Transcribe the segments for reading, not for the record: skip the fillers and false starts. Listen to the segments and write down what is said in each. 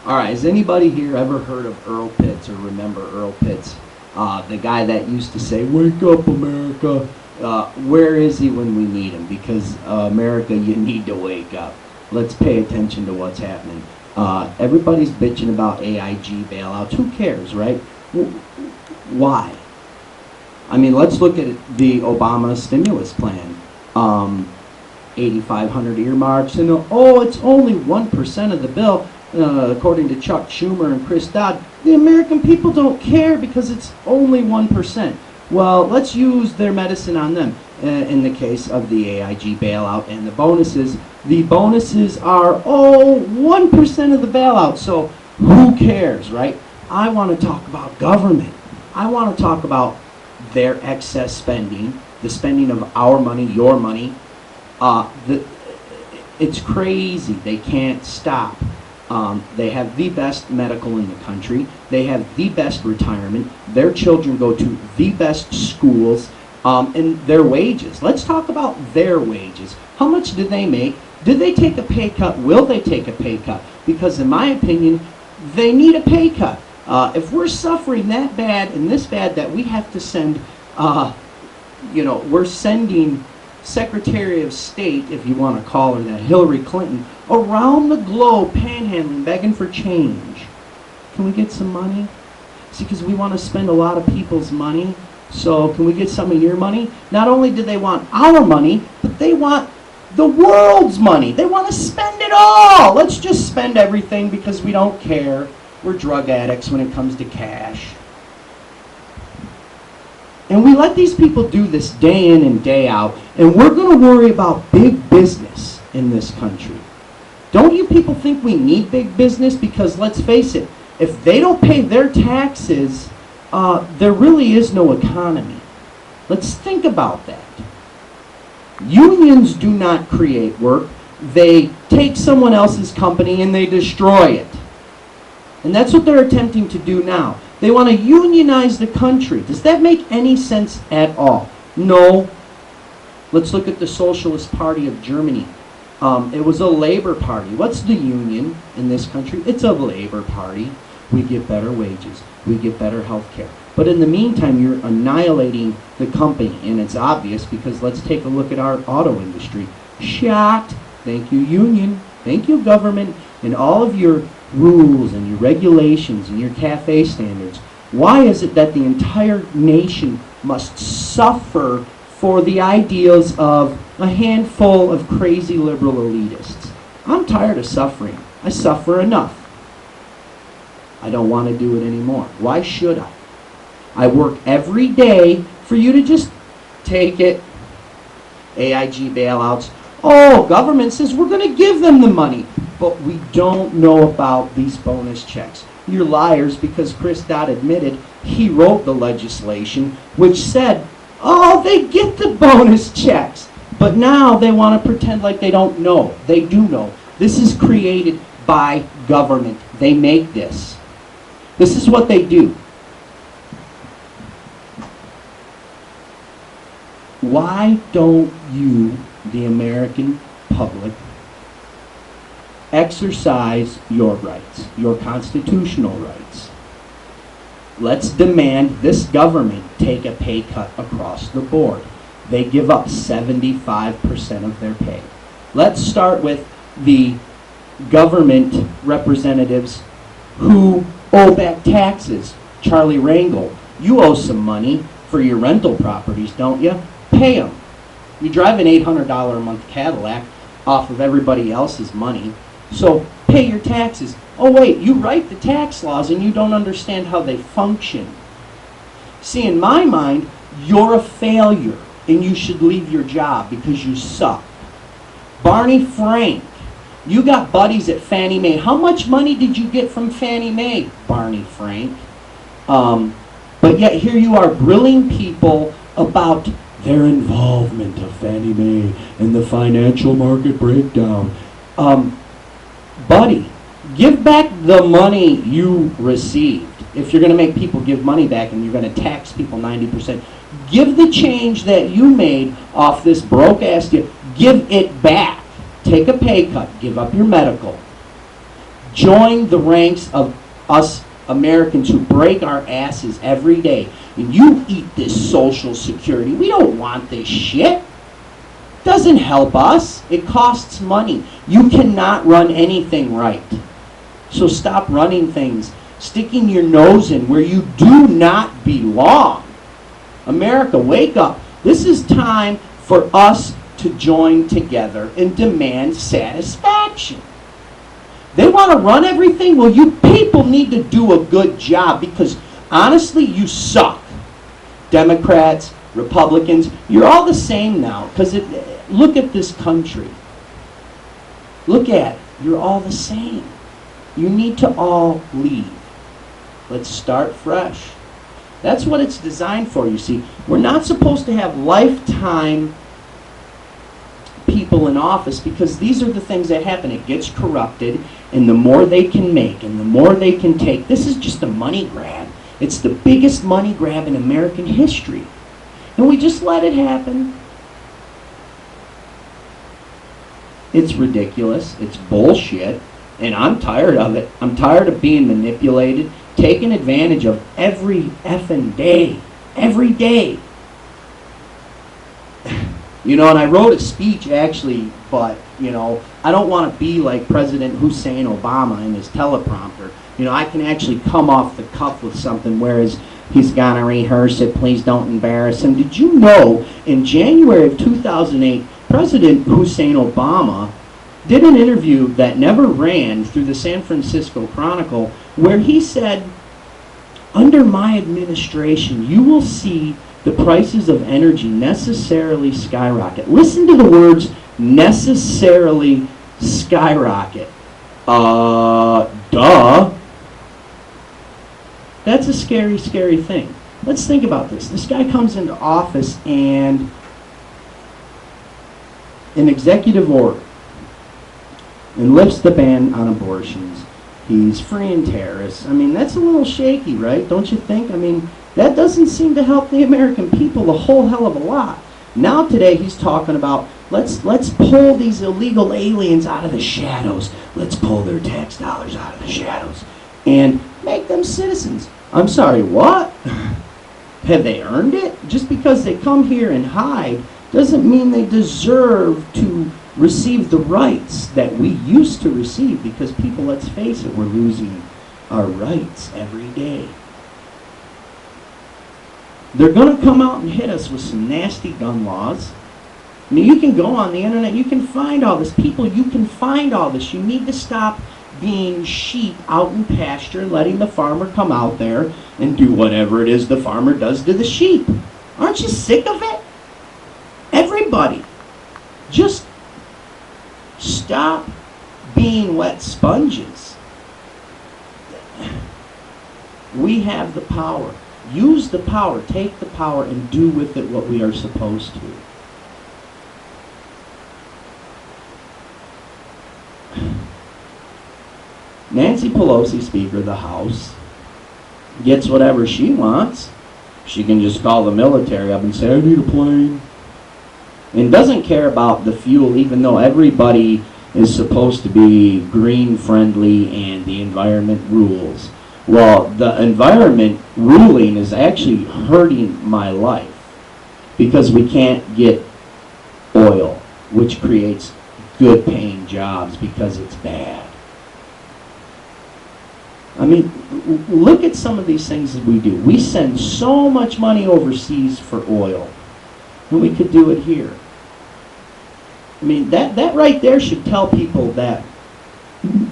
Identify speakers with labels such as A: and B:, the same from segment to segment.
A: All right, has anybody here ever heard of Earl Pitts or remember Earl Pitts? The guy that used to say, "Wake up, America." Where is he when we need him? Because America, you need to wake up. Let's pay attention to what's happening. Everybody's bitching about AIG bailouts. Who cares, right? Why? I mean, let's look at the Obama stimulus plan. 8,500 earmarks, and it's only 1% of the bill. According to Chuck Schumer and Chris Dodd, the American people don't care because it's only 1%. Well, let's use their medicine on them. In the case of the AIG bailout and the bonuses are 1% of the bailout. So who cares, right? I want to talk about government. I want to talk about their excess spending, the spending of our money, your money. It's crazy. They can't stop. They have the best medical in the country. They have the best retirement. Their children go to the best schools. And their wages. Let's talk about their wages. How much do they make? Did they take a pay cut? Will they take a pay cut? Because in my opinion, they need a pay cut. If we're suffering that bad and this bad that we have to send, we're sending Secretary of State, if you want to call her that, Hillary Clinton, around the globe panhandling, begging for change. Can we get some money? See, because we want to spend a lot of people's money. So can we get some of your money? Not only do they want our money, but they want the world's money. They want to spend it all. Let's just spend everything because we don't care. We're drug addicts when it comes to cash. And we let these people do this day in and day out, and we're going to worry about big business in this country. Don't you people think we need big business? Because let's face it, if they don't pay their taxes, there really is no economy. Let's think about that. Unions do not create work. They take someone else's company and they destroy it. And that's what they're attempting to do now. They want to unionize the country. Does that make any sense at all? No. Let's look at the Socialist Party of Germany. It was a labor party. What's the union in this country? It's a labor party. We get better wages. We get better health care. But in the meantime, you're annihilating the company, and it's obvious because let's take a look at our auto industry. Shot. Thank you, union. Thank you, government, and all of your rules and your regulations and your CAFE standards. Why is it that the entire nation must suffer for the ideals of a handful of crazy liberal elitists? I'm tired of suffering. I suffer enough. I don't want to do it anymore. Why should I? I work every day for you to just take it. AIG bailouts. Oh, government says we're going to give them the money, but we don't know about these bonus checks. You're liars because Chris Dodd admitted he wrote the legislation which said, they get the bonus checks. But now they want to pretend like they don't know. They do know. This is created by government. They make this. This is what they do. Why don't you, the American public, exercise your rights, your constitutional rights? Let's demand this government take a pay cut across the board. They give up 75% of their pay. Let's start with the government representatives who owe back taxes. Charlie Rangel, you owe some money for your rental properties, don't you? Pay them. You drive an $800 a month Cadillac off of everybody else's money, so pay your taxes. Oh wait, you write the tax laws and you don't understand how they function. See, in my mind, you're a failure and you should leave your job because you suck. Barney Frank, you got buddies at Fannie Mae. How much money did you get from Fannie Mae, Barney Frank? But yet here you are grilling people about their involvement of Fannie Mae and the financial market breakdown. Buddy, give back the money you received. If you're going to make people give money back and you're going to tax people 90%, give the change that you made off this broke-ass deal. Give it back. Take a pay cut. Give up your medical. Join the ranks of us Americans who break our asses every day. And you eat this Social Security. We don't want this shit. Doesn't help us. It costs money. You cannot run anything right. So stop running things, sticking your nose in where you do not belong. America, wake up. This is time for us to join together and demand satisfaction. They want to run everything? Well, you people need to do a good job because honestly, you suck. Democrats, Republicans, you're all the same now. Because look at this country. Look at it. You're all the same. You need to all leave. Let's start fresh. That's what it's designed for, you see. We're not supposed to have lifetime people in office because these are the things that happen. It gets corrupted, and the more they can make and the more they can take. This is just a money grab. It's the biggest money grab in American history. And we just let it happen. It's ridiculous. It's bullshit. And I'm tired of it. I'm tired of being manipulated, taken advantage of every effing day. Every day. You know, and I wrote a speech actually, but, you know, I don't want to be like President Hussein Obama in his teleprompter. You know, I can actually come off the cuff with something, whereas he's going to rehearse it. Please don't embarrass him. Did you know in January of 2008, President Hussein Obama did an interview that never ran through the San Francisco Chronicle where he said, under my administration, you will see the prices of energy necessarily skyrocket. Listen to the words necessarily skyrocket. Duh. That's a scary, scary thing. Let's think about this. This guy comes into office and an executive order and lifts the ban on abortions. He's freeing terrorists. I mean, that's a little shaky, right? Don't you think? I mean, that doesn't seem to help the American people a whole hell of a lot. Now today he's talking about let's pull these illegal aliens out of the shadows. Let's pull their tax dollars out of the shadows and make them citizens. I'm sorry, what? Have they earned it? Just because they come here and hide doesn't mean they deserve to receive the rights that we used to receive, because people, let's face it, we're losing our rights every day. They're going to come out and hit us with some nasty gun laws. I mean, you can go on the internet, you can find all this. People, you can find all this. You need to stop being sheep out in pasture and letting the farmer come out there and do whatever it is the farmer does to the sheep. Aren't you sick of it? Everybody, just stop being wet sponges. We have the power. Use the power, take the power, and do with it what we are supposed to. Nancy Pelosi, Speaker of the House, gets whatever she wants. She can just call the military up and say, I need a plane. And doesn't care about the fuel, even though everybody is supposed to be green friendly and the environment rules. Well, the environment ruling is actually hurting my life because we can't get oil, which creates good paying jobs because it's bad. I mean, look at some of these things that we do. We send so much money overseas for oil, and we could do it here. I mean, that right there should tell people that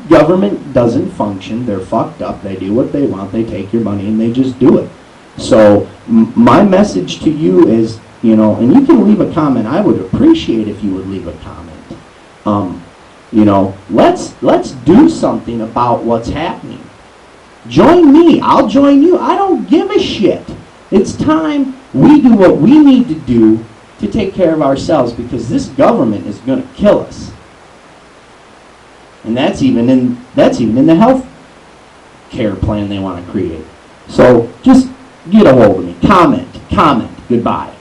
A: government doesn't function. They're fucked up. They do what they want. They take your money and they just do it. So my message to you is, you know, and you can leave a comment. I would appreciate if you would leave a comment. You know, let's do something about what's happening. Join me. I'll join you. I don't give a shit. It's time we do what we need to do to take care of ourselves, because this government is going to kill us. And that's even in the health care plan they want to create. So just get a hold of me. Comment. Goodbye.